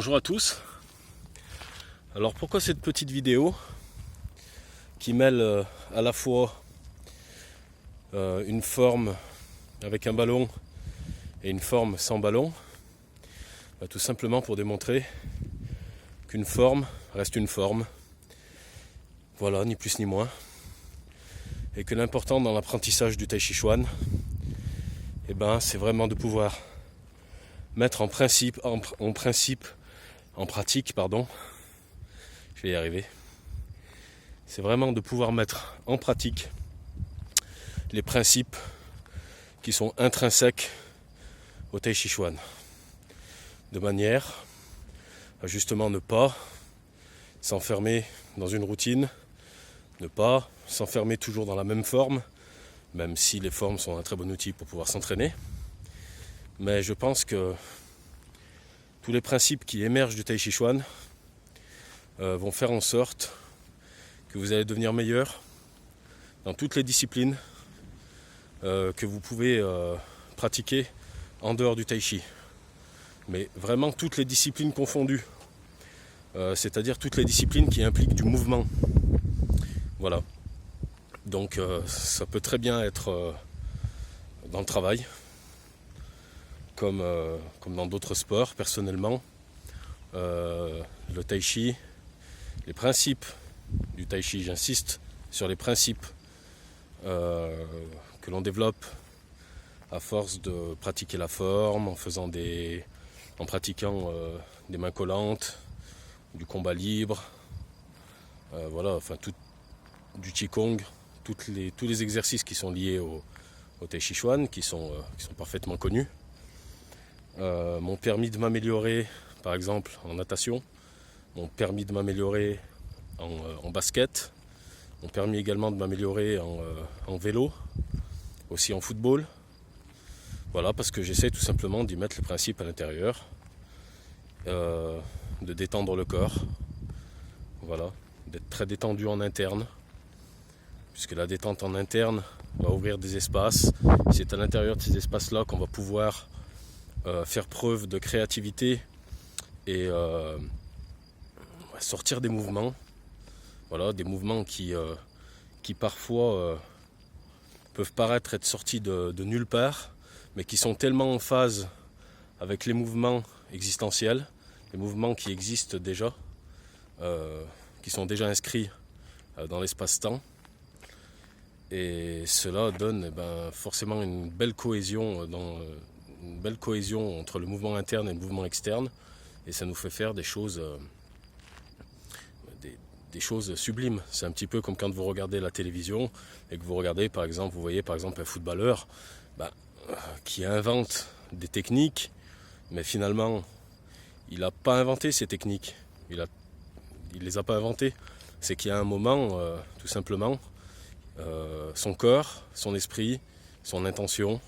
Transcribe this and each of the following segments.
Bonjour à tous. Alors pourquoi cette petite vidéo qui mêle à la fois une forme avec un ballon et une forme sans ballon? Tout simplement pour démontrer qu'une forme reste une forme. Voilà, ni plus ni moins. Et que l'important dans l'apprentissage du Tai Chi Chuan, c'est vraiment de pouvoir mettre en pratique, je vais y arriver. C'est vraiment de pouvoir mettre en pratique les principes qui sont intrinsèques au Tai Chi Chuan, de manière à justement ne pas s'enfermer dans une routine, ne pas s'enfermer toujours dans la même forme, même si les formes sont un très bon outil pour pouvoir s'entraîner. Mais je pense que tous les principes qui émergent du Tai Chi Chuan vont faire en sorte que vous allez devenir meilleur dans toutes les disciplines que vous pouvez pratiquer en dehors du Tai Chi. Mais vraiment toutes les disciplines confondues, c'est-à-dire toutes les disciplines qui impliquent du mouvement. Voilà. Donc ça peut très bien être dans le travail, comme dans d'autres sports. Personnellement, le Tai Chi, les principes du Tai Chi, j'insiste sur les principes que l'on développe à force de pratiquer la forme, en pratiquant des mains collantes, du combat libre, du Qigong, tous les exercices qui sont liés au Tai Chi Chuan, qui sont parfaitement connus, m'ont permis de m'améliorer, par exemple en natation, m'ont permis de m'améliorer en basket, m'ont permis également de m'améliorer en vélo, aussi en football. Voilà, parce que j'essaie tout simplement d'y mettre les principes à l'intérieur, de détendre le corps, voilà, d'être très détendu en interne, puisque la détente en interne va ouvrir des espaces. C'est à l'intérieur de ces espaces-là qu'on va pouvoir faire preuve de créativité et sortir des mouvements. Voilà, des mouvements qui parfois peuvent paraître être sortis de nulle part, mais qui sont tellement en phase avec les mouvements existentiels, les mouvements qui existent déjà, qui sont déjà inscrits dans l'espace-temps. Et cela donne forcément une belle cohésion entre le mouvement interne et le mouvement externe. Et ça nous fait faire des choses sublimes. C'est un petit peu comme quand vous regardez la télévision et que vous regardez vous voyez par exemple un footballeur qui invente des techniques, mais finalement il n'a pas inventé ces techniques. Il les a pas inventées. C'est qu'il y a un moment, tout simplement, son corps, son esprit, son intention,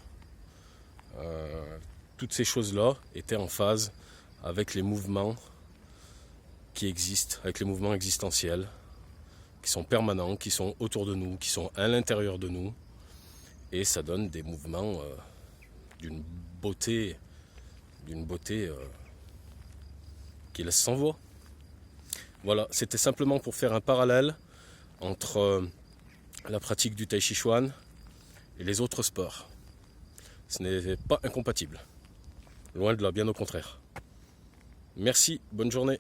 toutes ces choses-là étaient en phase avec les mouvements qui existent, avec les mouvements existentiels, qui sont permanents, qui sont autour de nous, qui sont à l'intérieur de nous, et ça donne des mouvements d'une beauté qui laisse sans voix. Voilà, c'était simplement pour faire un parallèle entre la pratique du Tai Chi Chuan et les autres sports. Ce n'est pas incompatible, loin de là, bien au contraire. Merci, bonne journée.